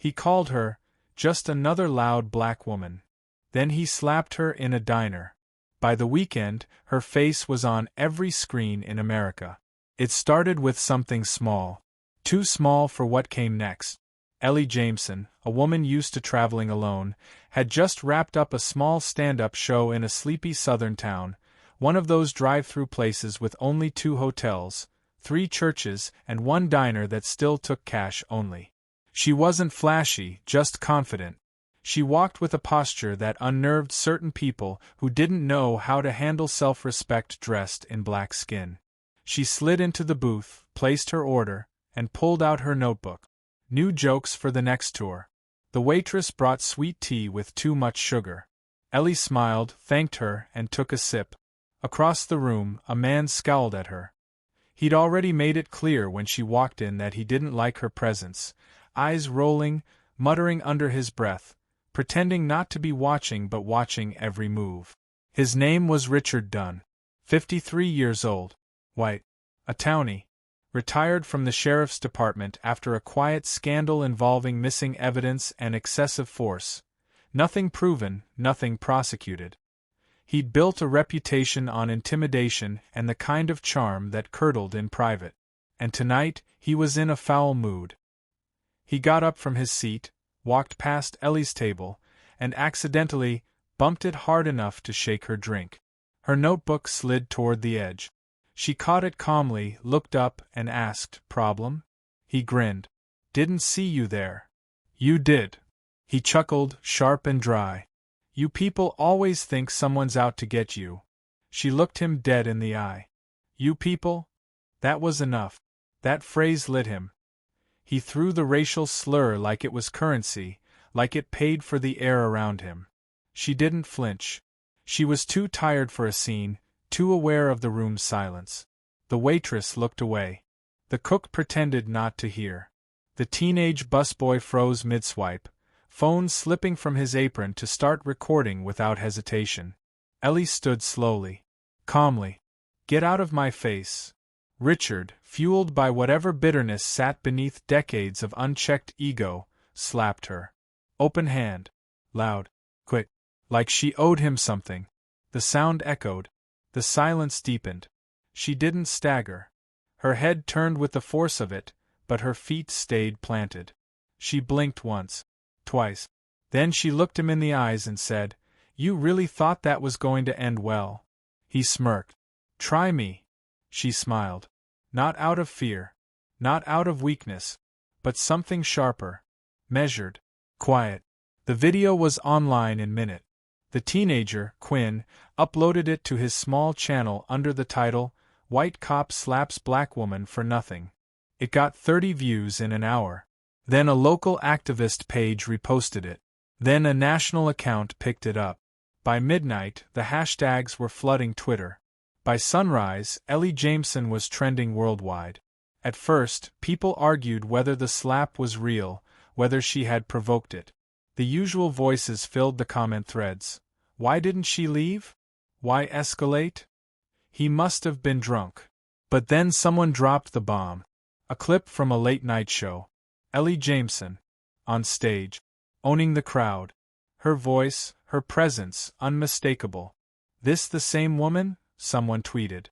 He called her, just another loud black woman. Then he slapped her in a diner. By the weekend, her face was on every screen in America. It started with something small. Too small for what came next. Ellie Jameson, a woman used to traveling alone, had just wrapped up a small stand-up show in a sleepy southern town, one of those drive-through places with only 2 hotels, 3 churches, and 1 diner that still took cash only. She wasn't flashy, just confident. She walked with a posture that unnerved certain people who didn't know how to handle self-respect dressed in black skin. She slid into the booth, placed her order, and pulled out her notebook. New jokes for the next tour. The waitress brought sweet tea with too much sugar. Ellie smiled, thanked her, and took a sip. Across the room, a man scowled at her. He'd already made it clear when she walked in that he didn't like her presence, eyes rolling, muttering under his breath, pretending not to be watching but watching every move. His name was Richard Dunn. 53 years old. White. A townie. Retired from the sheriff's department after a quiet scandal involving missing evidence and excessive force. Nothing proven, nothing prosecuted. He'd built a reputation on intimidation and the kind of charm that curdled in private. And tonight, he was in a foul mood. He got up from his seat, walked past Ellie's table, and accidentally bumped it hard enough to shake her drink. Her notebook slid toward the edge. She caught it calmly, looked up, and asked, "Problem?" He grinned. "Didn't see you there." "You did." He chuckled, sharp and dry. "You people always think someone's out to get you." She looked him dead in the eye. "You people?" That was enough. That phrase lit him. He threw the racial slur like it was currency, like it paid for the air around him. She didn't flinch. She was too tired for a scene, too aware of the room's silence. The waitress looked away. The cook pretended not to hear. The teenage busboy froze mid-swipe, phone slipping from his apron to start recording without hesitation. Ellie stood slowly, calmly. "Get out of my face." Richard, fueled by whatever bitterness sat beneath decades of unchecked ego, slapped her. Open hand. Loud. Quick. Like she owed him something. The sound echoed. The silence deepened. She didn't stagger. Her head turned with the force of it, but her feet stayed planted. She blinked once. Twice. Then she looked him in the eyes and said, "You really thought that was going to end well?" He smirked. "Try me." She smiled. Not out of fear. Not out of weakness. But something sharper. Measured. Quiet. The video was online in minutes. The teenager, Quinn, uploaded it to his small channel under the title, "White Cop Slaps Black Woman for Nothing." It got 30 views in an hour. Then a local activist page reposted it. Then a national account picked it up. By midnight, the hashtags were flooding Twitter. By sunrise, Ellie Jameson was trending worldwide. At first, people argued whether the slap was real, whether she had provoked it. The usual voices filled the comment threads. Why didn't she leave? Why escalate? He must have been drunk. But then someone dropped the bomb. A clip from a late-night show. Ellie Jameson. On stage. Owning the crowd. Her voice, her presence, unmistakable. "This the same woman?" someone tweeted.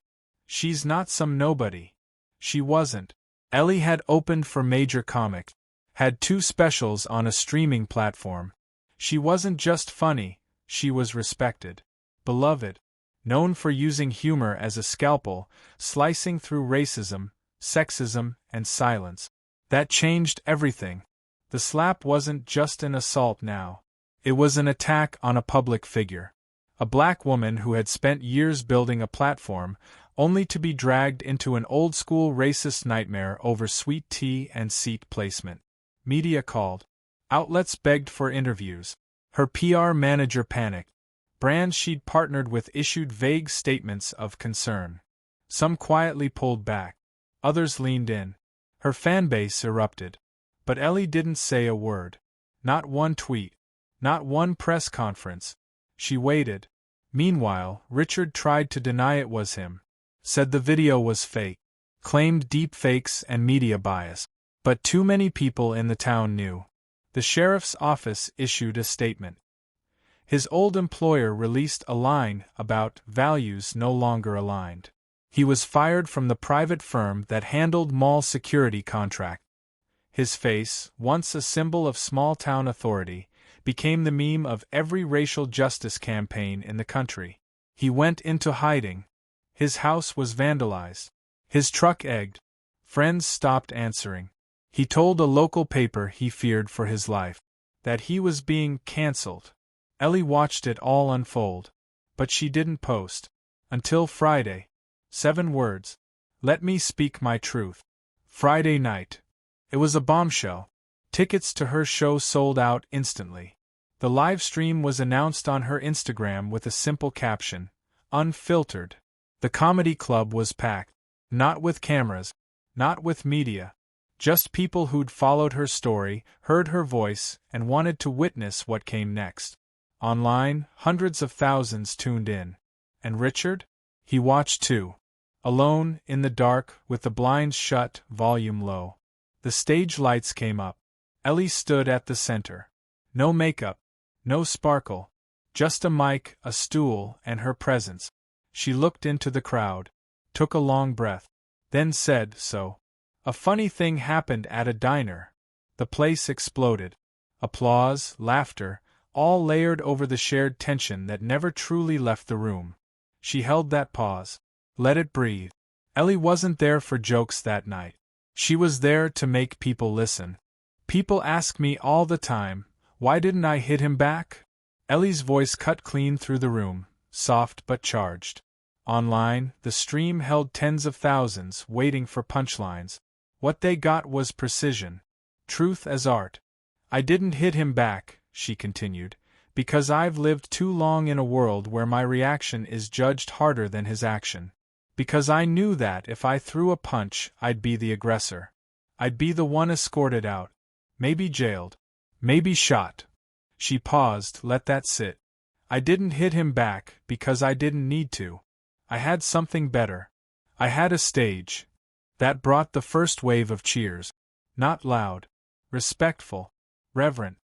"She's not some nobody." She wasn't. Ellie had opened for major comics. Had 2 specials on a streaming platform. She wasn't just funny, she was respected. Beloved. Known for using humor as a scalpel, slicing through racism, sexism, and silence. That changed everything. The slap wasn't just an assault now. It was an attack on a public figure. A black woman who had spent years building a platform, only to be dragged into an old-school racist nightmare over sweet tea and seat placement. Media called. Outlets begged for interviews. Her PR manager panicked. Brands she'd partnered with issued vague statements of concern. Some quietly pulled back. Others leaned in. Her fanbase erupted. But Ellie didn't say a word. Not one tweet. Not one press conference. She waited. Meanwhile, Richard tried to deny it was him. Said the video was fake. Claimed deep fakes and media bias. But too many people in the town knew. The sheriff's office issued a statement. His old employer released a line about values no longer aligned. He was fired from the private firm that handled mall security contracts. His face, once a symbol of small-town authority, became the meme of every racial justice campaign in the country. He went into hiding. His house was vandalized. His truck egged. Friends stopped answering. He told a local paper he feared for his life, that he was being cancelled. Ellie watched it all unfold. But she didn't post. Until Friday. 7 words. Let me speak my truth. Friday night. It was a bombshell. Tickets to her show sold out instantly. The live stream was announced on her Instagram with a simple caption, "Unfiltered." The comedy club was packed. Not with cameras. Not with media. Just people who'd followed her story, heard her voice, and wanted to witness what came next. Online, hundreds of thousands tuned in. And Richard? He watched too. Alone, in the dark, with the blinds shut, volume low. The stage lights came up. Ellie stood at the center. No makeup. No sparkle. Just a mic, a stool, and her presence. She looked into the crowd. Took a long breath. Then said, "So. A funny thing happened at a diner." The place exploded. Applause, laughter, all layered over the shared tension that never truly left the room. She held that pause. Let it breathe. Ellie wasn't there for jokes that night. She was there to make people listen. People ask me all the time, why didn't I hit him back? Ellie's voice cut clean through the room, soft but charged. Online, the stream held tens of thousands waiting for punchlines. What they got was precision. Truth as art. I didn't hit him back, she continued, because I've lived too long in a world where my reaction is judged harder than his action. Because I knew that if I threw a punch, I'd be the aggressor. I'd be the one escorted out. Maybe jailed. Maybe shot. She paused, let that sit. I didn't hit him back because I didn't need to. I had something better. I had a stage. That brought the first wave of cheers. Not loud. Respectful. Reverent.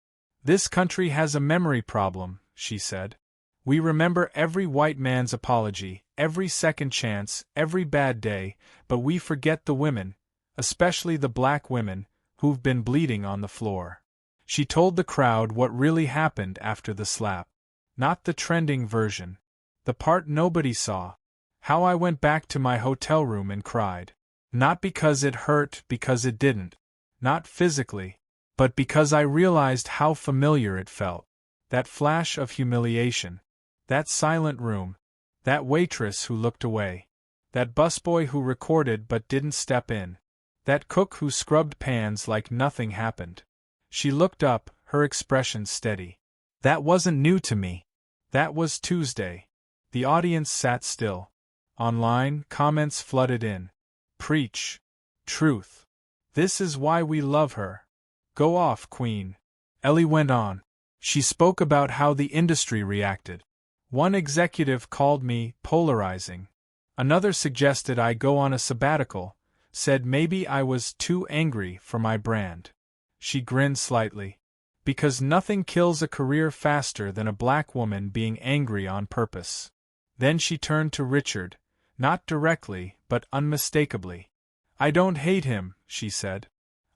This country has a memory problem, she said. We remember every white man's apology, every second chance, every bad day, but we forget the women, especially the black women, who've been bleeding on the floor. She told the crowd what really happened after the slap. Not the trending version. The part nobody saw. How I went back to my hotel room and cried. Not because it hurt, because it didn't. Not physically. But because I realized how familiar it felt. That flash of humiliation. That silent room. That waitress who looked away. That busboy who recorded but didn't step in. That cook who scrubbed pans like nothing happened. She looked up, her expression steady. That wasn't new to me. That was Tuesday. The audience sat still. Online, comments flooded in. Preach. Truth. This is why we love her. Go off, Queen. Ellie went on. She spoke about how the industry reacted. One executive called me polarizing. Another suggested I go on a sabbatical, said maybe I was too angry for my brand. She grinned slightly. Because nothing kills a career faster than a black woman being angry on purpose. Then she turned to Richard, not directly, but unmistakably. I don't hate him, she said.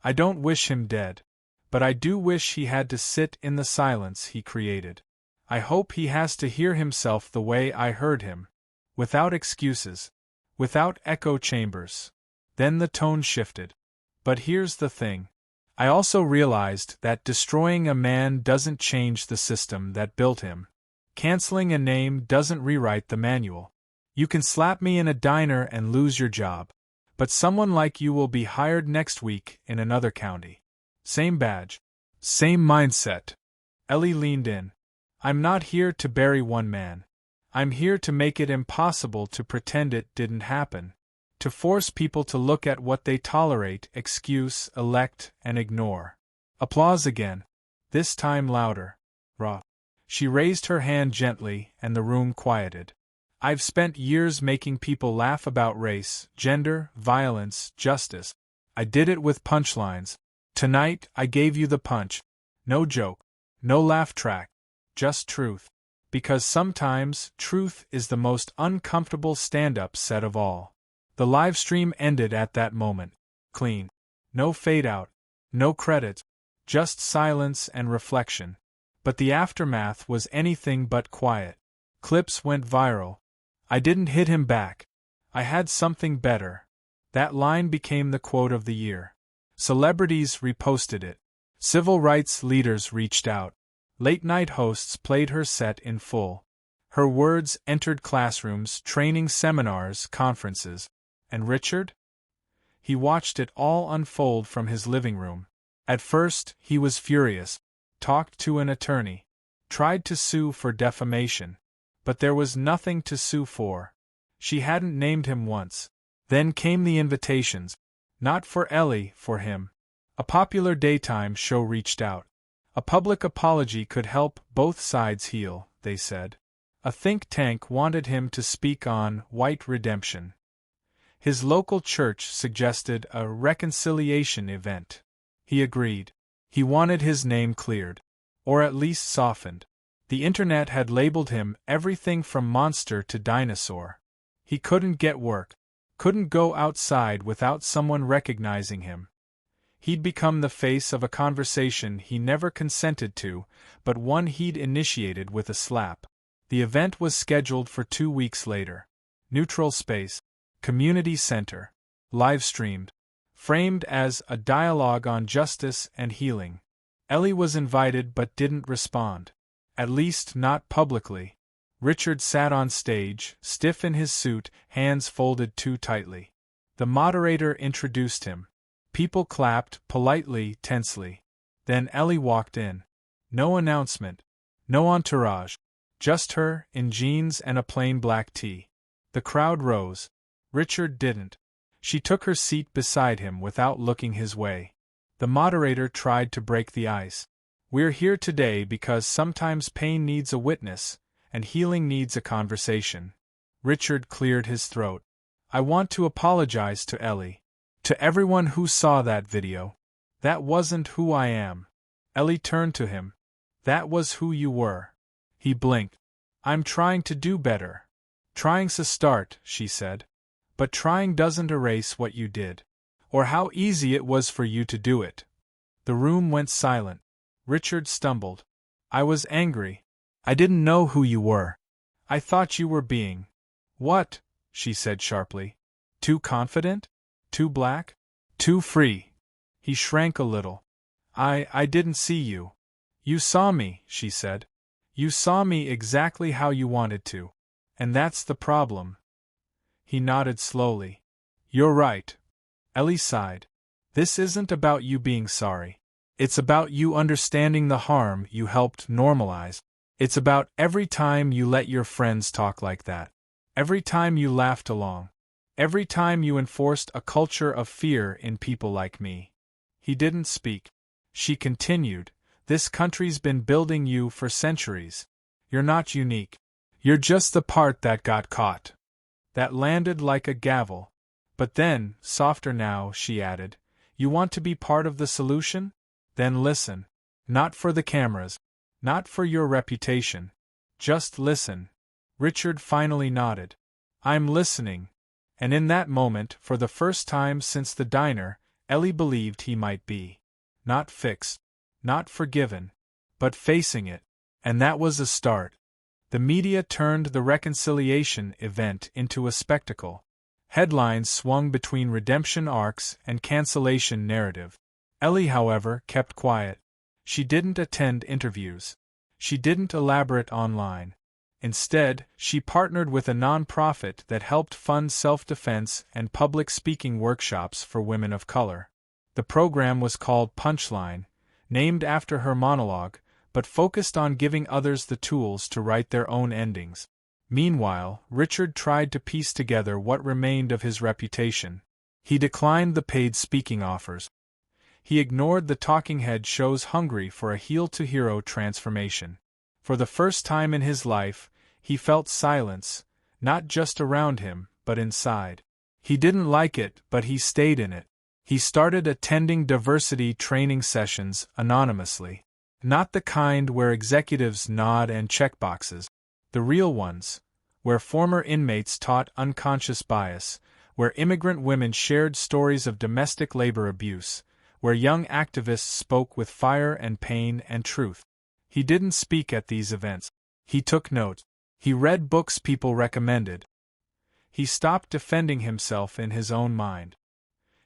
I don't wish him dead. But I do wish he had to sit in the silence he created. I hope he has to hear himself the way I heard him. Without excuses. Without echo chambers. Then the tone shifted. But here's the thing. I also realized that destroying a man doesn't change the system that built him. Canceling a name doesn't rewrite the manual. You can slap me in a diner and lose your job. But someone like you will be hired next week in another county. Same badge. Same mindset. Ellie leaned in. I'm not here to bury one man. I'm here to make it impossible to pretend it didn't happen. To force people to look at what they tolerate, excuse, elect, and ignore. Applause again. This time louder. Raw. She raised her hand gently, and the room quieted. I've spent years making people laugh about race, gender, violence, justice. I did it with punchlines. Tonight, I gave you the punch. No joke. No laugh track. Just truth. Because sometimes, truth is the most uncomfortable stand-up set of all. The live stream ended at that moment. Clean. No fade-out. No credits. Just silence and reflection. But the aftermath was anything but quiet. Clips went viral. I didn't hit him back. I had something better. That line became the quote of the year. Celebrities reposted it. Civil rights leaders reached out. Late-night hosts played her set in full. Her words entered classrooms, training seminars, conferences. And Richard? He watched it all unfold from his living room. At first, he was furious. Talked to an attorney. Tried to sue for defamation. But there was nothing to sue for. She hadn't named him once. Then came the invitations. Not for Ellie, for him. A popular daytime show reached out. A public apology could help both sides heal, they said. A think tank wanted him to speak on white redemption. His local church suggested a reconciliation event. He agreed. He wanted his name cleared. Or at least softened. The internet had labeled him everything from monster to dinosaur. He couldn't get work. Couldn't go outside without someone recognizing him. He'd become the face of a conversation he never consented to, but one he'd initiated with a slap. The event was scheduled for 2 weeks later. Neutral space. Community center. Live-streamed. Framed as a dialogue on justice and healing. Ellie was invited but didn't respond. At least not publicly. Richard sat on stage, stiff in his suit, hands folded too tightly. The moderator introduced him. People clapped, politely, tensely. Then Ellie walked in. No announcement. No entourage. Just her, in jeans and a plain black tee. The crowd rose. Richard didn't. She took her seat beside him without looking his way. The moderator tried to break the ice. We're here today because sometimes pain needs a witness, and healing needs a conversation. Richard cleared his throat. I want to apologize to Ellie. To everyone who saw that video. That wasn't who I am. Ellie turned to him. That was who you were. He blinked. I'm trying to do better. Trying's a start, she said. But trying doesn't erase what you did. Or how easy it was for you to do it. The room went silent. Richard stumbled. I was angry. I didn't know who you were. I thought you were being. What? She said sharply. Too confident? Too black? Too free? He shrank a little. I didn't see you. You saw me, she said. You saw me exactly how you wanted to. And that's the problem. He nodded slowly. You're right. Ellie sighed. This isn't about you being sorry. It's about you understanding the harm you helped normalize. It's about every time you let your friends talk like that. Every time you laughed along. Every time you enforced a culture of fear in people like me. He didn't speak. She continued, this country's been building you for centuries. You're not unique. You're just the part that got caught. That landed like a gavel. But then, softer now, she added, you want to be part of the solution? Then listen. Not for the cameras. Not for your reputation. Just listen. Richard finally nodded. I'm listening. And in that moment, for the first time since the diner, Ellie believed he might be. Not fixed. Not forgiven. But facing it. And that was a start. The media turned the reconciliation event into a spectacle. Headlines swung between redemption arcs and cancellation narrative. Ellie, however, kept quiet. She didn't attend interviews. She didn't elaborate online. Instead, she partnered with a nonprofit that helped fund self-defense and public speaking workshops for women of color. The program was called Punchline, named after her monologue, but focused on giving others the tools to write their own endings. Meanwhile, Richard tried to piece together what remained of his reputation. He declined the paid speaking offers. He ignored the talking head shows hungry for a heel-to-hero transformation. For the first time in his life, he felt silence, not just around him, but inside. He didn't like it, but he stayed in it. He started attending diversity training sessions anonymously. Not the kind where executives nod and check boxes. The real ones, where former inmates taught unconscious bias, where immigrant women shared stories of domestic labor abuse, where young activists spoke with fire and pain and truth. He didn't speak at these events. He took notes. He read books people recommended. He stopped defending himself in his own mind.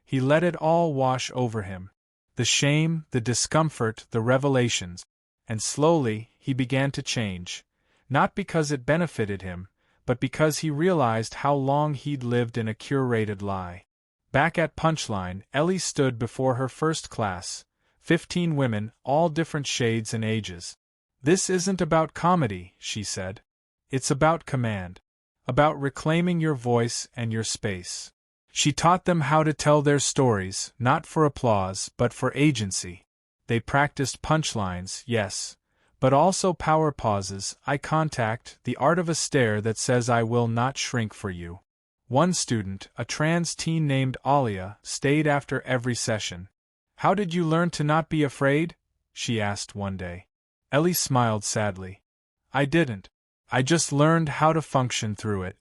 He let it all wash over him. The shame, the discomfort, the revelations. And slowly, he began to change. Not because it benefited him, but because he realized how long he'd lived in a curated lie. Back at Punchline, Ellie stood before her first class, 15 women, all different shades and ages. "This isn't about comedy," she said. "It's about command. About reclaiming your voice and your space." She taught them how to tell their stories, not for applause, but for agency. They practiced punchlines, yes, but also power pauses, eye contact, the art of a stare that says "I will not shrink for you." One student, a trans teen named Alia, stayed after every session. "How did you learn to not be afraid?" she asked one day. Ellie smiled sadly. "I didn't. I just learned how to function through it,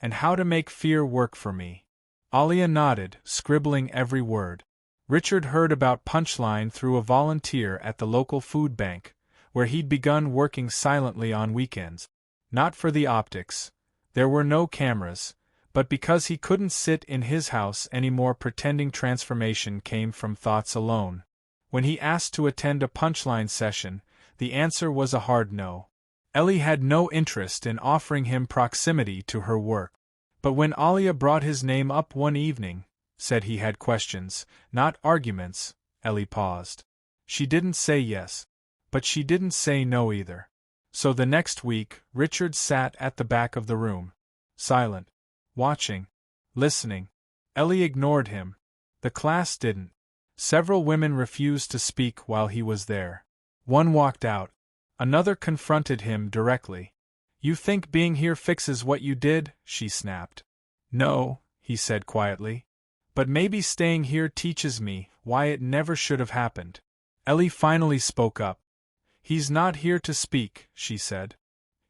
and how to make fear work for me." Alia nodded, scribbling every word. Richard heard about Punchline through a volunteer at the local food bank, where he'd begun working silently on weekends. Not for the optics. There were no cameras, but because he couldn't sit in his house anymore pretending transformation came from thoughts alone. When he asked to attend a Punchline session, the answer was a hard no. Ellie had no interest in offering him proximity to her work. But when Alia brought his name up one evening, said he had questions, not arguments, Ellie paused. She didn't say yes. But she didn't say no either. So the next week, Richard sat at the back of the room. Silent. Watching. Listening. Ellie ignored him. The class didn't. Several women refused to speak while he was there. One walked out. Another confronted him directly. "You think being here fixes what you did?" she snapped. "No," he said quietly. "But maybe staying here teaches me why it never should have happened." Ellie finally spoke up. "He's not here to speak," she said.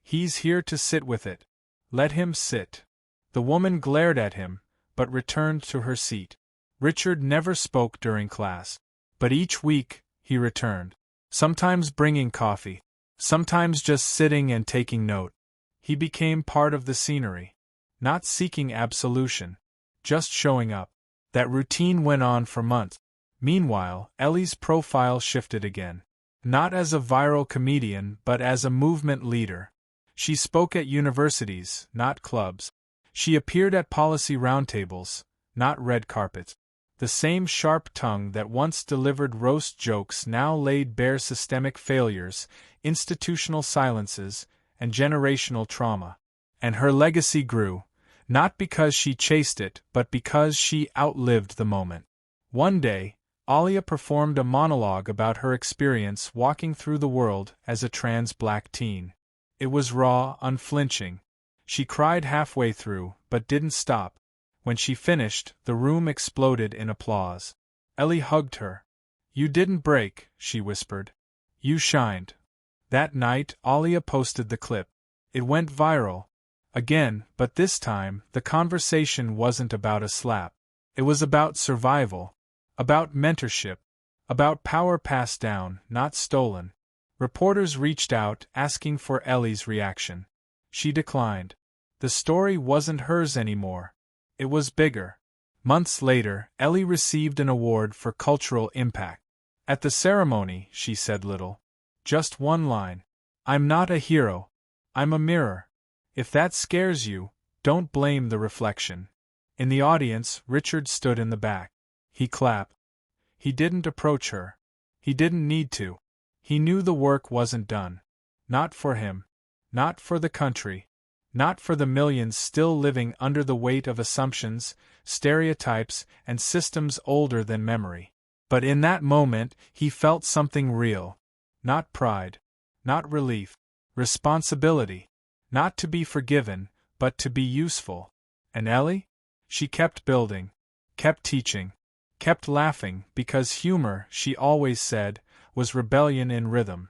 "He's here to sit with it. Let him sit." The woman glared at him, but returned to her seat. Richard never spoke during class. But each week, he returned. Sometimes bringing coffee. Sometimes just sitting and taking note. He became part of the scenery. Not seeking absolution. Just showing up. That routine went on for months. Meanwhile, Ellie's profile shifted again. Not as a viral comedian, but as a movement leader. She spoke at universities, not clubs. She appeared at policy roundtables, not red carpets. The same sharp tongue that once delivered roast jokes now laid bare systemic failures, institutional silences, and generational trauma. And her legacy grew, not because she chased it, but because she outlived the moment. One day, Alia performed a monologue about her experience walking through the world as a trans black teen. It was raw, unflinching. She cried halfway through, but didn't stop. When she finished, the room exploded in applause. Ellie hugged her. "You didn't break," she whispered. "You shined." That night, Alia posted the clip. It went viral. Again, but this time, the conversation wasn't about a slap. It was about survival. About mentorship. About power passed down, not stolen. Reporters reached out, asking for Ellie's reaction. She declined. The story wasn't hers anymore. It was bigger. Months later, Ellie received an award for cultural impact. At the ceremony, she said little. Just one line. "I'm not a hero. I'm a mirror. If that scares you, don't blame the reflection." In the audience, Richard stood in the back. He clapped. He didn't approach her. He didn't need to. He knew the work wasn't done. Not for him. Not for the country. Not for the millions still living under the weight of assumptions, stereotypes, and systems older than memory. But in that moment, he felt something real. Not pride. Not relief. Responsibility. Not to be forgiven, but to be useful. And Ellie? She kept building. Kept teaching. Kept laughing, because humor, she always said, was rebellion in rhythm.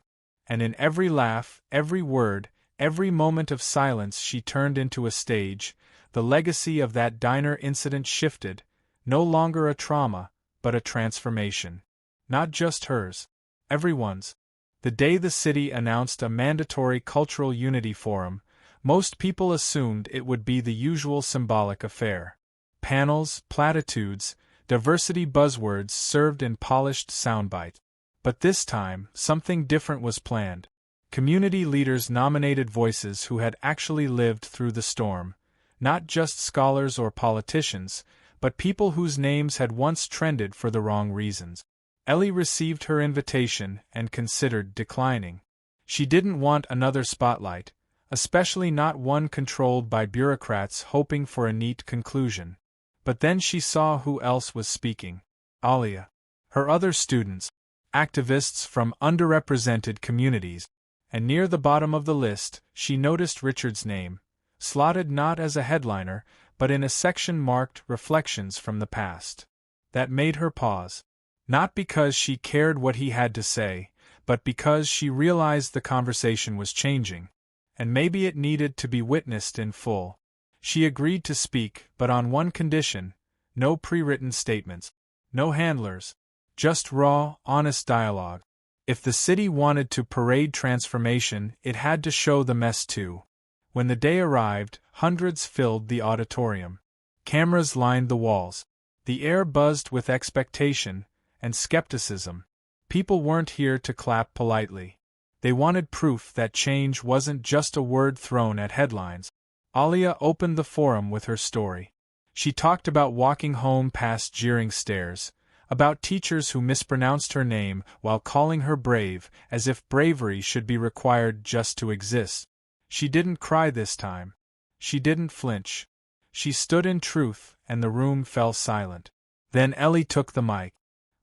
And in every laugh, every word, every moment of silence she turned into a stage. The legacy of that diner incident shifted, no longer a trauma, but a transformation. Not just hers. Everyone's. The day the city announced a mandatory cultural unity forum, most people assumed it would be the usual symbolic affair. Panels, platitudes, diversity buzzwords served in polished soundbites. But this time, something different was planned. Community leaders nominated voices who had actually lived through the storm, not just scholars or politicians, but people whose names had once trended for the wrong reasons. Ellie received her invitation and considered declining. She didn't want another spotlight, especially not one controlled by bureaucrats hoping for a neat conclusion. But then she saw who else was speaking. Alia. Her other students, activists from underrepresented communities. And near the bottom of the list, she noticed Richard's name, slotted not as a headliner, but in a section marked Reflections from the Past. That made her pause. Not because she cared what he had to say, but because she realized the conversation was changing, and maybe it needed to be witnessed in full. She agreed to speak, but on one condition: no pre-written statements, no handlers, just raw, honest dialogue. If the city wanted to parade transformation, it had to show the mess too. When the day arrived, hundreds filled the auditorium. Cameras lined the walls. The air buzzed with expectation and skepticism. People weren't here to clap politely. They wanted proof that change wasn't just a word thrown at headlines. Alia opened the forum with her story. She talked about walking home past jeering stares, about teachers who mispronounced her name while calling her brave, as if bravery should be required just to exist. She didn't cry this time. She didn't flinch. She stood in truth, and the room fell silent. Then Ellie took the mic.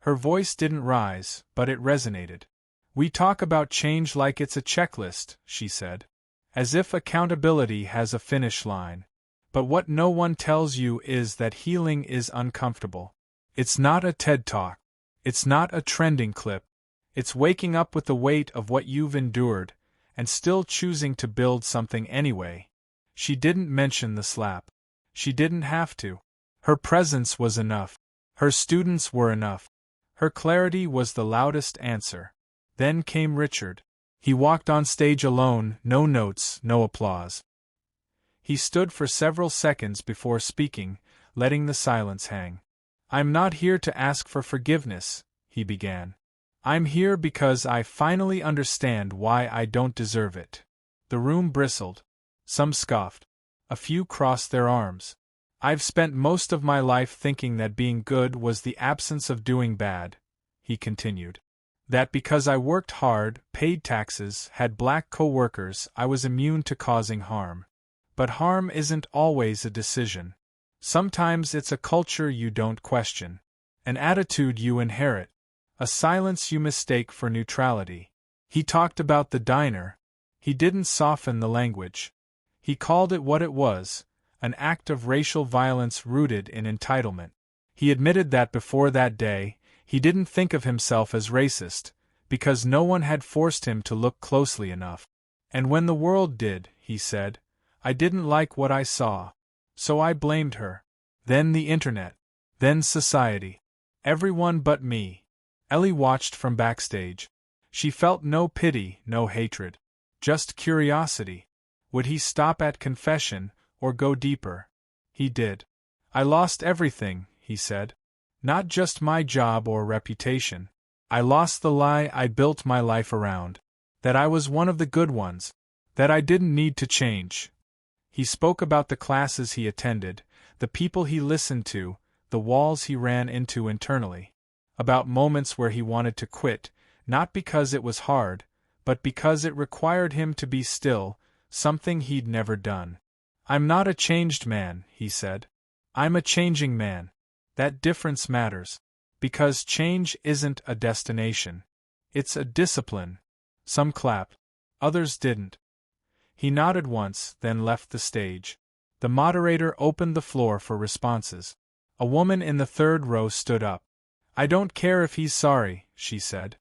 Her voice didn't rise, but it resonated. "We talk about change like it's a checklist," she said. "As if accountability has a finish line. But what no one tells you is that healing is uncomfortable. It's not a TED Talk. It's not a trending clip. It's waking up with the weight of what you've endured, and still choosing to build something anyway." She didn't mention the slap. She didn't have to. Her presence was enough. Her students were enough. Her clarity was the loudest answer. Then came Richard. He walked on stage alone, no notes, no applause. He stood for several seconds before speaking, letting the silence hang. "I'm not here to ask for forgiveness," he began. "I'm here because I finally understand why I don't deserve it." The room bristled. Some scoffed. A few crossed their arms. "I've spent most of my life thinking that being good was the absence of doing bad," he continued. "That because I worked hard, paid taxes, had black co-workers, I was immune to causing harm. But harm isn't always a decision. Sometimes it's a culture you don't question, an attitude you inherit, a silence you mistake for neutrality." He talked about the diner. He didn't soften the language. He called it what it was, an act of racial violence rooted in entitlement. He admitted that before that day, he didn't think of himself as racist, because no one had forced him to look closely enough. "And when the world did," he said, "I didn't like what I saw. So I blamed her. Then the internet. Then society. Everyone but me." Ellie watched from backstage. She felt no pity, no hatred. Just curiosity. Would he stop at confession, or go deeper? He did. "I lost everything," he said. "Not just my job or reputation. I lost the lie I built my life around. That I was one of the good ones. That I didn't need to change." He spoke about the classes he attended, the people he listened to, the walls he ran into internally. About moments where he wanted to quit, not because it was hard, but because it required him to be still, something he'd never done. "I'm not a changed man," he said. "I'm a changing man. That difference matters. Because change isn't a destination. It's a discipline." Some clapped. Others didn't. He nodded once, then left the stage. The moderator opened the floor for responses. A woman in the third row stood up. "I don't care if he's sorry," she said.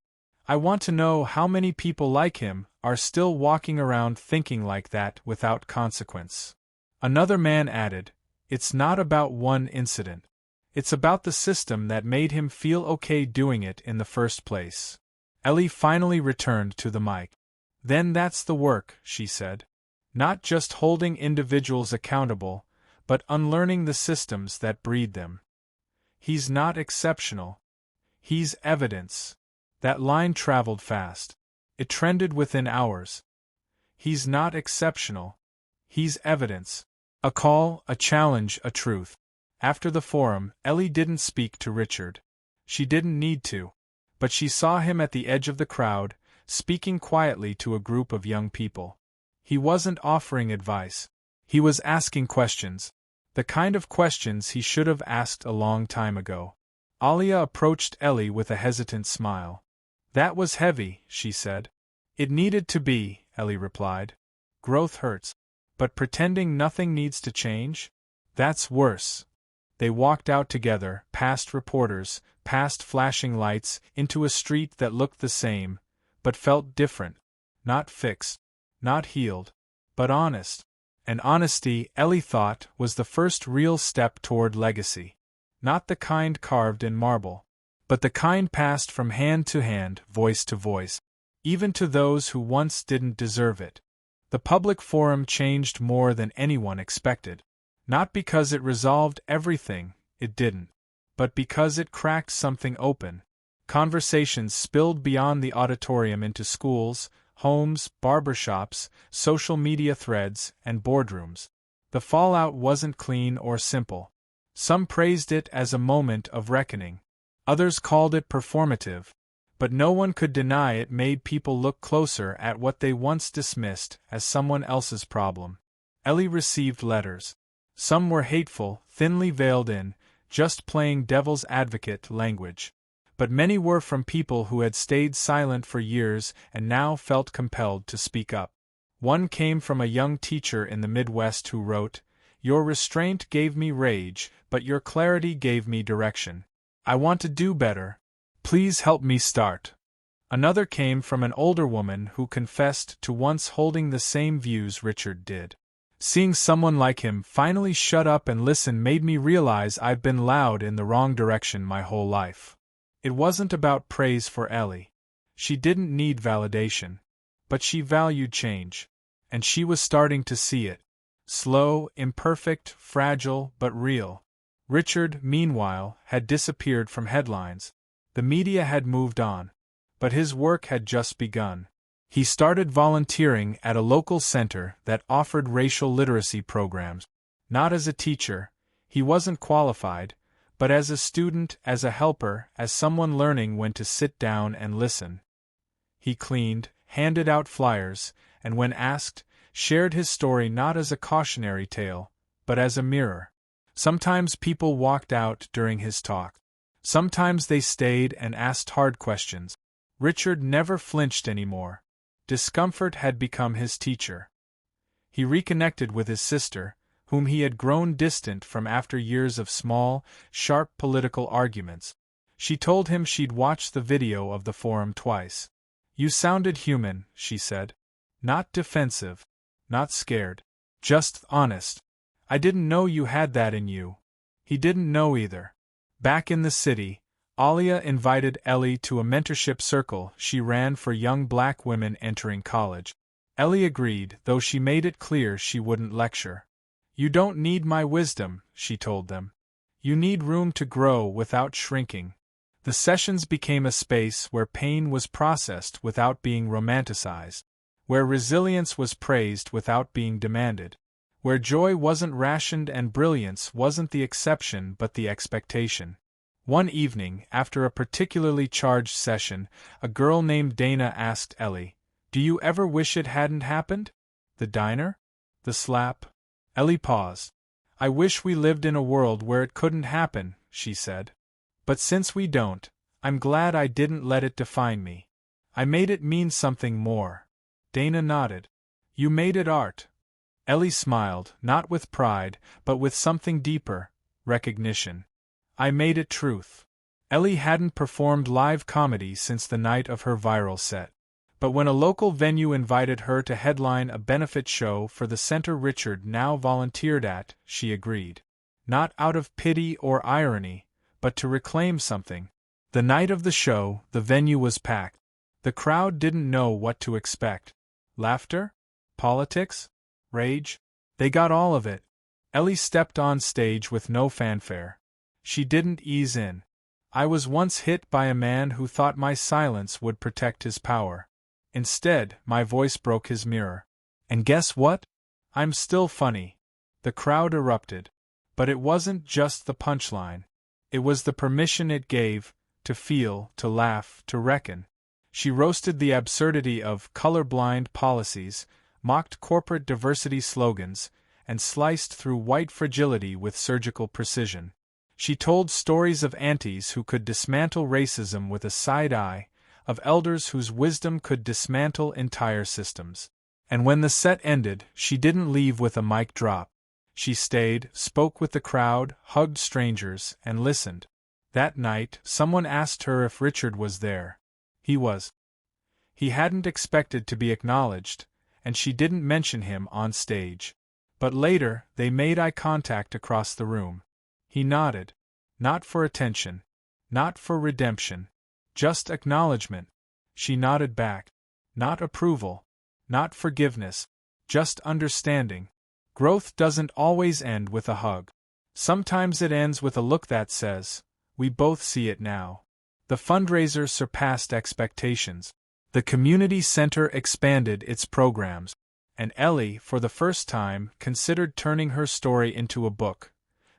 I want to know how many people like him are still walking around thinking like that without consequence. Another man added, "It's not about one incident. It's about the system that made him feel okay doing it in the first place." Ellie finally returned to the mic. "Then that's the work," she said. "Not just holding individuals accountable, but unlearning the systems that breed them. He's not exceptional. He's evidence." That line traveled fast. It trended within hours. He's not exceptional. He's evidence. A call, a challenge, a truth. After the forum, Ellie didn't speak to Richard. She didn't need to. But she saw him at the edge of the crowd, speaking quietly to a group of young people. He wasn't offering advice. He was asking questions. The kind of questions he should have asked a long time ago. Alia approached Ellie with a hesitant smile. "That was heavy," she said. "It needed to be," Ellie replied. "Growth hurts. But pretending nothing needs to change? That's worse." They walked out together, past reporters, past flashing lights, into a street that looked the same, but felt different. Not fixed, not healed, but honest. And honesty, Ellie thought, was the first real step toward legacy. Not the kind carved in marble, but the kind passed from hand to hand, voice to voice, even to those who once didn't deserve it. The public forum changed more than anyone expected. Not because it resolved everything, it didn't, but because it cracked something open. Conversations spilled beyond the auditorium into schools, homes, barbershops, social media threads, and boardrooms. The fallout wasn't clean or simple. Some praised it as a moment of reckoning. Others called it performative. But no one could deny it made people look closer at what they once dismissed as someone else's problem. Ellie received letters. Some were hateful, thinly veiled in, just playing devil's advocate language. But many were from people who had stayed silent for years and now felt compelled to speak up. One came from a young teacher in the Midwest who wrote, "Your restraint gave me rage, but your clarity gave me direction. I want to do better. Please help me start." Another came from an older woman who confessed to once holding the same views Richard did. "Seeing someone like him finally shut up and listen made me realize I've been loud in the wrong direction my whole life." It wasn't about praise for Ellie. She didn't need validation. But she valued change. And she was starting to see it. Slow, imperfect, fragile, but real. Richard, meanwhile, had disappeared from headlines. The media had moved on. But his work had just begun. He started volunteering at a local center that offered racial literacy programs. Not as a teacher, he wasn't qualified, but as a student, as a helper, as someone learning when to sit down and listen. He cleaned, handed out flyers, and when asked, shared his story not as a cautionary tale, but as a mirror. Sometimes people walked out during his talk. Sometimes they stayed and asked hard questions. Richard never flinched anymore. Discomfort had become his teacher. He reconnected with his sister, whom he had grown distant from after years of small, sharp political arguments. She told him she'd watched the video of the forum twice. "You sounded human," she said. "Not defensive. Not scared. Just honest. I didn't know you had that in you." He didn't know either. Back in the city, Alia invited Ellie to a mentorship circle she ran for young black women entering college. Ellie agreed, though she made it clear she wouldn't lecture. "You don't need my wisdom," she told them. "You need room to grow without shrinking." The sessions became a space where pain was processed without being romanticized, where resilience was praised without being demanded, where joy wasn't rationed and brilliance wasn't the exception but the expectation. One evening, after a particularly charged session, a girl named Dana asked Ellie, "Do you ever wish it hadn't happened? The diner? The slap?" Ellie paused. "I wish we lived in a world where it couldn't happen," she said. "But since we don't, I'm glad I didn't let it define me. I made it mean something more." Dana nodded. "You made it art." Ellie smiled, not with pride, but with something deeper, recognition. "I made it truth." Ellie hadn't performed live comedy since the night of her viral set. But when a local venue invited her to headline a benefit show for the center Richard now volunteered at, she agreed. Not out of pity or irony, but to reclaim something. The night of the show, the venue was packed. The crowd didn't know what to expect. Laughter? Politics? Rage? They got all of it. Ellie stepped on stage with no fanfare. She didn't ease in. I was once hit by a man who thought my silence would protect his power. Instead, my voice broke his mirror. And guess what? I'm still funny. The crowd erupted. But it wasn't just the punchline. It was the permission it gave, to feel, to laugh, to reckon. She roasted the absurdity of colorblind policies, mocked corporate diversity slogans, and sliced through white fragility with surgical precision. She told stories of aunties who could dismantle racism with a side eye, of elders whose wisdom could dismantle entire systems. And when the set ended, she didn't leave with a mic drop. She stayed, spoke with the crowd, hugged strangers, and listened. That night, someone asked her if Richard was there. He was. He hadn't expected to be acknowledged, and she didn't mention him on stage. But later, they made eye contact across the room. He nodded. Not for attention. Not for redemption. Just acknowledgement. She nodded back. Not approval. Not forgiveness. Just understanding. Growth doesn't always end with a hug. Sometimes it ends with a look that says, "We both see it now." The fundraiser surpassed expectations. The community center expanded its programs. And Ellie, for the first time, considered turning her story into a book.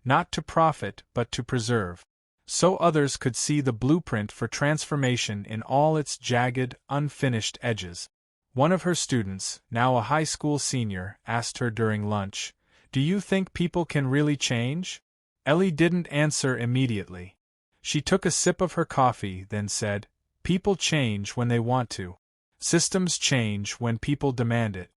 Not to profit, but to preserve. So others could see the blueprint for transformation in all its jagged, unfinished edges. One of her students, now a high school senior, asked her during lunch, "Do you think people can really change?" Ellie didn't answer immediately. She took a sip of her coffee, then said, "People change when they want to. Systems change when people demand it.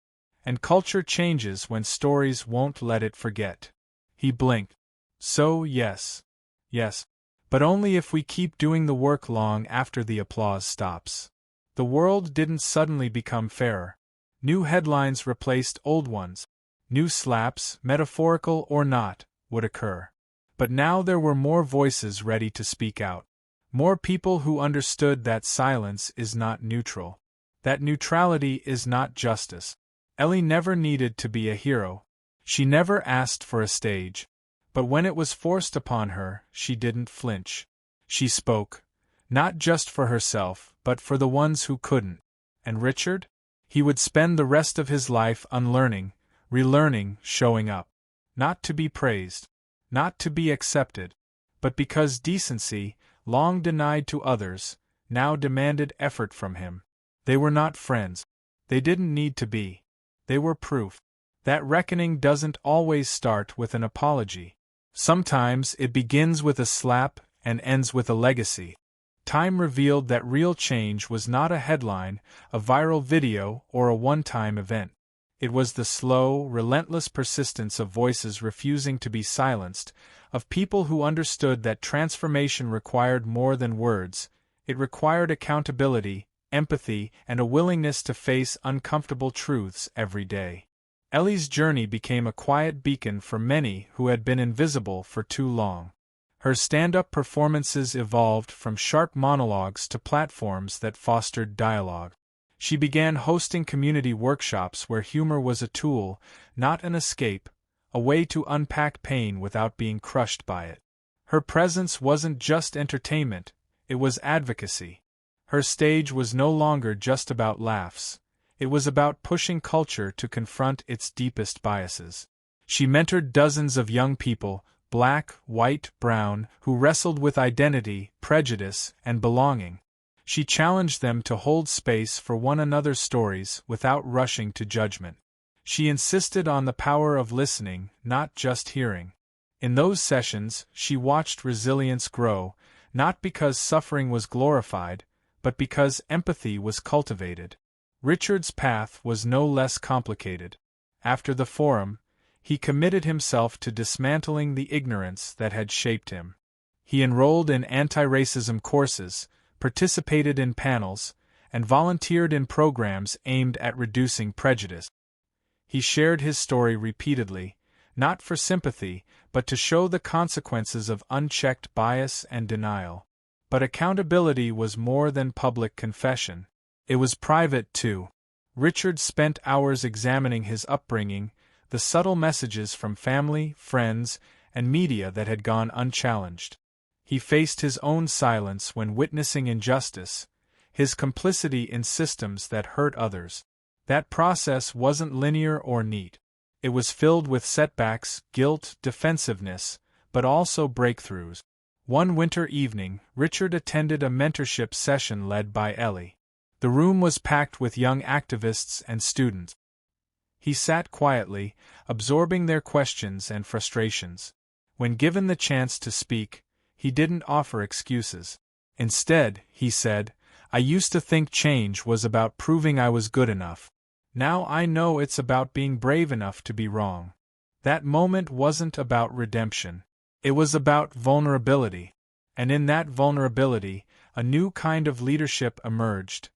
And culture changes when stories won't let it forget." He blinked. "So, yes. Yes. But only if we keep doing the work long after the applause stops." The world didn't suddenly become fairer. New headlines replaced old ones. New slaps, metaphorical or not, would occur. But now there were more voices ready to speak out. More people who understood that silence is not neutral. That neutrality is not justice. Ellie never needed to be a hero. She never asked for a stage. But when it was forced upon her, she didn't flinch. She spoke. Not just for herself, but for the ones who couldn't. And Richard? He would spend the rest of his life unlearning, relearning, showing up. Not to be praised. Not to be accepted. But because decency, long denied to others, now demanded effort from him. They were not friends. They didn't need to be. They were proof. That reckoning doesn't always start with an apology. Sometimes it begins with a slap and ends with a legacy. Time revealed that real change was not a headline, a viral video, or a one-time event. It was the slow, relentless persistence of voices refusing to be silenced, of people who understood that transformation required more than words. It required accountability, empathy, and a willingness to face uncomfortable truths every day. Ellie's journey became a quiet beacon for many who had been invisible for too long. Her stand-up performances evolved from sharp monologues to platforms that fostered dialogue. She began hosting community workshops where humor was a tool, not an escape, a way to unpack pain without being crushed by it. Her presence wasn't just entertainment, it was advocacy. Her stage was no longer just about laughs. It was about pushing culture to confront its deepest biases. She mentored dozens of young people, black, white, brown, who wrestled with identity, prejudice, and belonging. She challenged them to hold space for one another's stories without rushing to judgment. She insisted on the power of listening, not just hearing. In those sessions, she watched resilience grow, not because suffering was glorified, but because empathy was cultivated. Richard's path was no less complicated. After the forum, he committed himself to dismantling the ignorance that had shaped him. He enrolled in anti-racism courses, participated in panels, and volunteered in programs aimed at reducing prejudice. He shared his story repeatedly, not for sympathy, but to show the consequences of unchecked bias and denial. But accountability was more than public confession. It was private too. Richard spent hours examining his upbringing, the subtle messages from family, friends, and media that had gone unchallenged. He faced his own silence when witnessing injustice, his complicity in systems that hurt others. That process wasn't linear or neat. It was filled with setbacks, guilt, defensiveness, but also breakthroughs. One winter evening, Richard attended a mentorship session led by Ellie. The room was packed with young activists and students. He sat quietly, absorbing their questions and frustrations. When given the chance to speak, he didn't offer excuses. Instead, he said, "I used to think change was about proving I was good enough. Now I know it's about being brave enough to be wrong." That moment wasn't about redemption. It was about vulnerability. And in that vulnerability, a new kind of leadership emerged,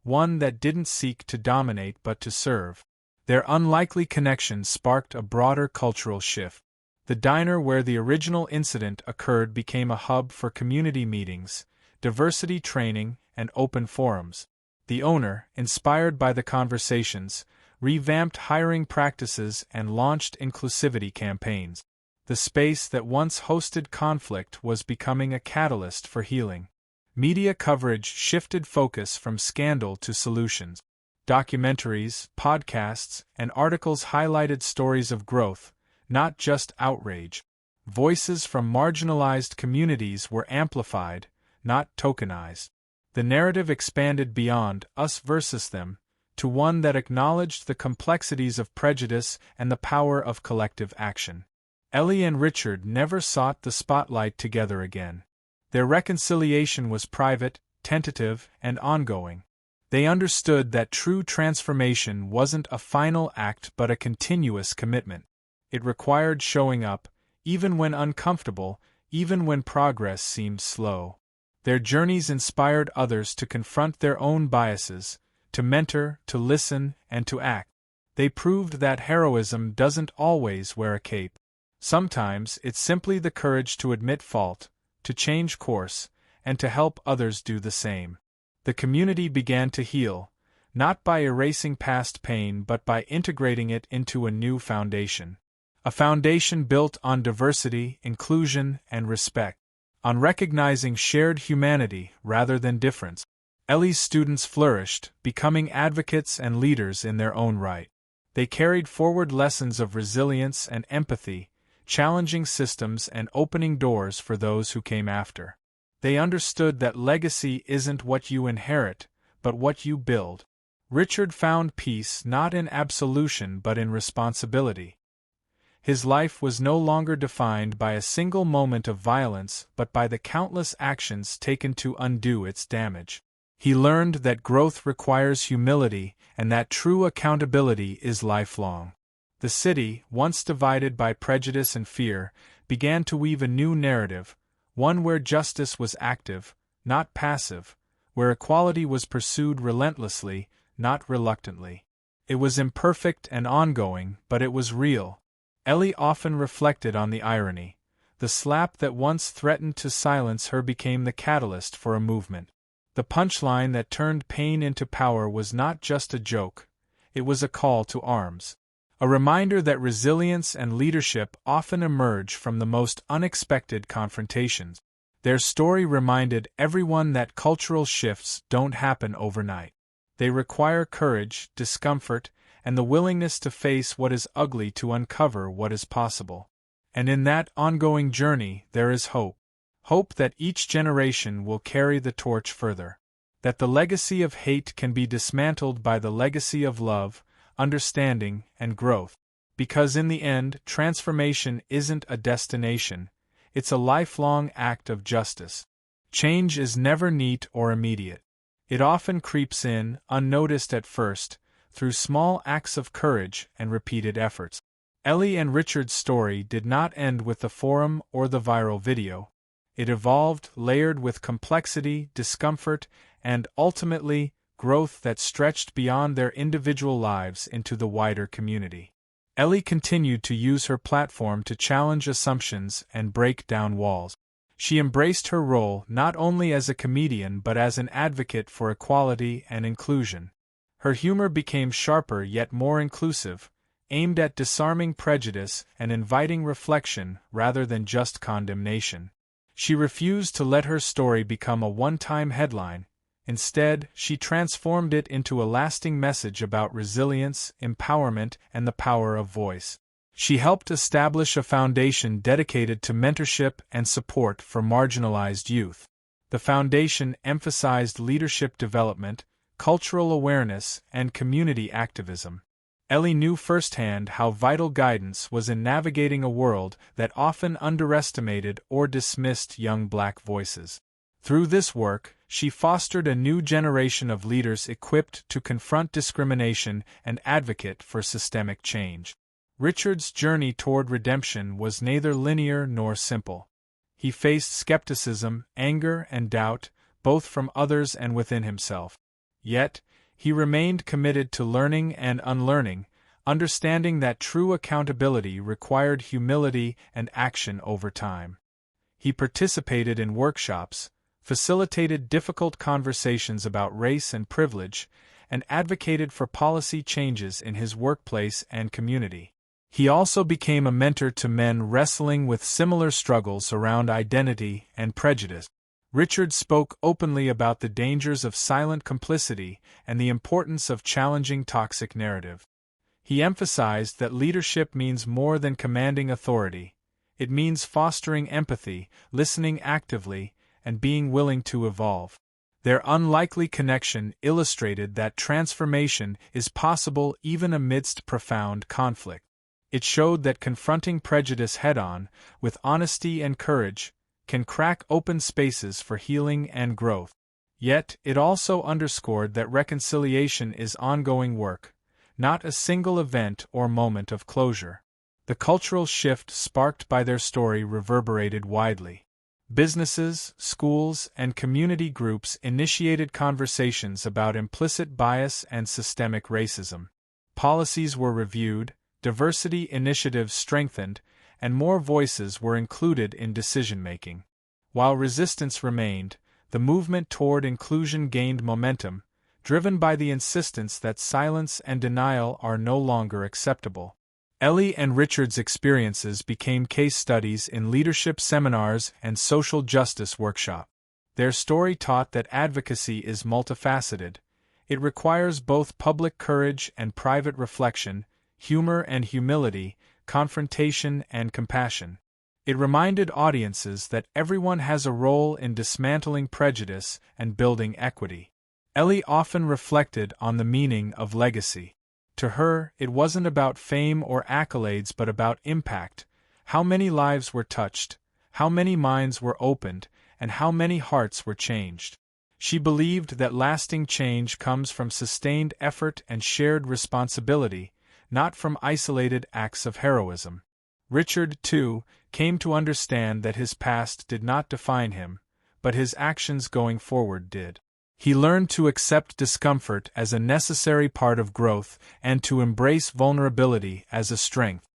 one that didn't seek to dominate but to serve. Their unlikely connection sparked a broader cultural shift. The diner where the original incident occurred became a hub for community meetings, diversity training, and open forums. The owner, inspired by the conversations, revamped hiring practices and launched inclusivity campaigns. The space that once hosted conflict was becoming a catalyst for healing. Media coverage shifted focus from scandal to solutions. Documentaries, podcasts, and articles highlighted stories of growth, not just outrage. Voices from marginalized communities were amplified, not tokenized. The narrative expanded beyond us versus them, to one that acknowledged the complexities of prejudice and the power of collective action. Ellie and Richard never sought the spotlight together again. Their reconciliation was private, tentative, and ongoing. They understood that true transformation wasn't a final act but a continuous commitment. It required showing up, even when uncomfortable, even when progress seemed slow. Their journeys inspired others to confront their own biases, to mentor, to listen, and to act. They proved that heroism doesn't always wear a cape. Sometimes it's simply the courage to admit fault, to change course, and to help others do the same. The community began to heal, not by erasing past pain but by integrating it into a new foundation. A foundation built on diversity, inclusion, and respect. On recognizing shared humanity rather than difference. Ellie's students flourished, becoming advocates and leaders in their own right. They carried forward lessons of resilience and empathy, challenging systems and opening doors for those who came after. They understood that legacy isn't what you inherit, but what you build. Richard found peace not in absolution but in responsibility. His life was no longer defined by a single moment of violence but by the countless actions taken to undo its damage. He learned that growth requires humility and that true accountability is lifelong. The city, once divided by prejudice and fear, began to weave a new narrative, one where justice was active, not passive, where equality was pursued relentlessly, not reluctantly. It was imperfect and ongoing, but it was real. Ellie often reflected on the irony. The slap that once threatened to silence her became the catalyst for a movement. The punchline that turned pain into power was not just a joke, it was a call to arms. A reminder that resilience and leadership often emerge from the most unexpected confrontations. Their story reminded everyone that cultural shifts don't happen overnight. They require courage, discomfort, and the willingness to face what is ugly to uncover what is possible. And in that ongoing journey there is hope. Hope that each generation will carry the torch further. That the legacy of hate can be dismantled by the legacy of love, understanding, and growth. Because in the end, transformation isn't a destination, it's a lifelong act of justice. Change is never neat or immediate. It often creeps in, unnoticed at first, through small acts of courage and repeated efforts. Ellie and Richard's story did not end with the forum or the viral video. It evolved, layered with complexity, discomfort, and, ultimately, growth that stretched beyond their individual lives into the wider community. Ellie continued to use her platform to challenge assumptions and break down walls. She embraced her role not only as a comedian but as an advocate for equality and inclusion. Her humor became sharper yet more inclusive, aimed at disarming prejudice and inviting reflection rather than just condemnation. She refused to let her story become a one-time headline. Instead, she transformed it into a lasting message about resilience, empowerment, and the power of voice. She helped establish a foundation dedicated to mentorship and support for marginalized youth. The foundation emphasized leadership development, cultural awareness, and community activism. Ellie knew firsthand how vital guidance was in navigating a world that often underestimated or dismissed young Black voices. Through this work, she fostered a new generation of leaders equipped to confront discrimination and advocate for systemic change. Richard's journey toward redemption was neither linear nor simple. He faced skepticism, anger, and doubt, both from others and within himself. Yet, he remained committed to learning and unlearning, understanding that true accountability required humility and action over time. He participated in workshops, facilitated difficult conversations about race and privilege, and advocated for policy changes in his workplace and community. He also became a mentor to men wrestling with similar struggles around identity and prejudice. Richard spoke openly about the dangers of silent complicity and the importance of challenging toxic narrative. He emphasized that leadership means more than commanding authority. It means fostering empathy, listening actively, and being willing to evolve. Their unlikely connection illustrated that transformation is possible even amidst profound conflict. It showed that confronting prejudice head-on, with honesty and courage, can crack open spaces for healing and growth. Yet, it also underscored that reconciliation is ongoing work, not a single event or moment of closure. The cultural shift sparked by their story reverberated widely. Businesses, schools, and community groups initiated conversations about implicit bias and systemic racism. Policies were reviewed, diversity initiatives strengthened, and more voices were included in decision-making. While resistance remained, the movement toward inclusion gained momentum, driven by the insistence that silence and denial are no longer acceptable. Ellie and Richard's experiences became case studies in leadership seminars and social justice workshops. Their story taught that advocacy is multifaceted. It requires both public courage and private reflection, humor and humility, confrontation and compassion. It reminded audiences that everyone has a role in dismantling prejudice and building equity. Ellie often reflected on the meaning of legacy. To her, it wasn't about fame or accolades but about impact, how many lives were touched, how many minds were opened, and how many hearts were changed. She believed that lasting change comes from sustained effort and shared responsibility, not from isolated acts of heroism. Richard, too, came to understand that his past did not define him, but his actions going forward did. He learned to accept discomfort as a necessary part of growth and to embrace vulnerability as a strength.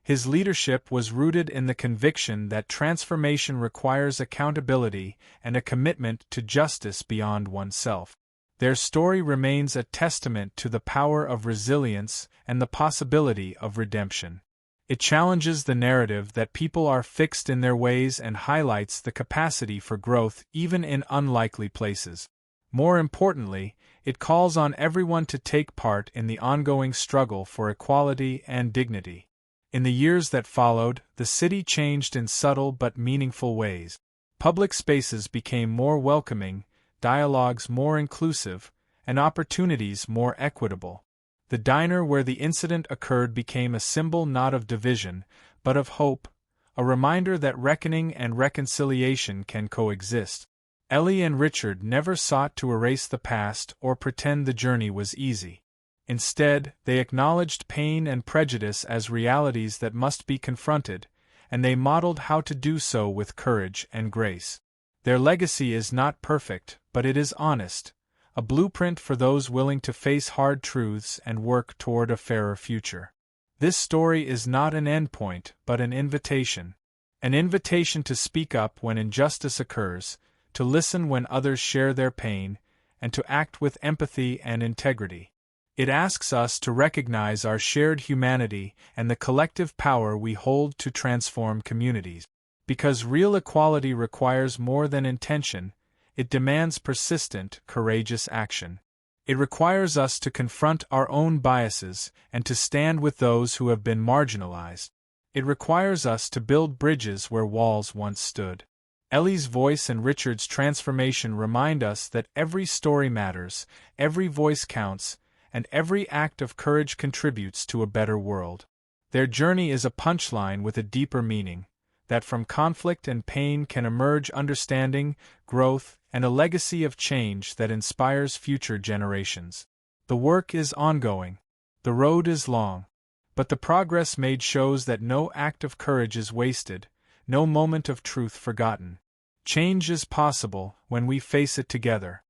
His leadership was rooted in the conviction that transformation requires accountability and a commitment to justice beyond oneself. Their story remains a testament to the power of resilience and the possibility of redemption. It challenges the narrative that people are fixed in their ways and highlights the capacity for growth even in unlikely places. More importantly, it calls on everyone to take part in the ongoing struggle for equality and dignity. In the years that followed, the city changed in subtle but meaningful ways. Public spaces became more welcoming, dialogues more inclusive, and opportunities more equitable. The diner where the incident occurred became a symbol not of division, but of hope, a reminder that reckoning and reconciliation can coexist. Ellie and Richard never sought to erase the past or pretend the journey was easy. Instead, they acknowledged pain and prejudice as realities that must be confronted, and they modeled how to do so with courage and grace. Their legacy is not perfect, but it is honest, a blueprint for those willing to face hard truths and work toward a fairer future. This story is not an endpoint, but an invitation. An invitation to speak up when injustice occurs, to listen when others share their pain, and to act with empathy and integrity. It asks us to recognize our shared humanity and the collective power we hold to transform communities. Because real equality requires more than intention, it demands persistent, courageous action. It requires us to confront our own biases and to stand with those who have been marginalized. It requires us to build bridges where walls once stood. Ellie's voice and Richard's transformation remind us that every story matters, every voice counts, and every act of courage contributes to a better world. Their journey is a punchline with a deeper meaning, that from conflict and pain can emerge understanding, growth, and a legacy of change that inspires future generations. The work is ongoing. The road is long. But the progress made shows that no act of courage is wasted, no moment of truth forgotten. Change is possible when we face it together.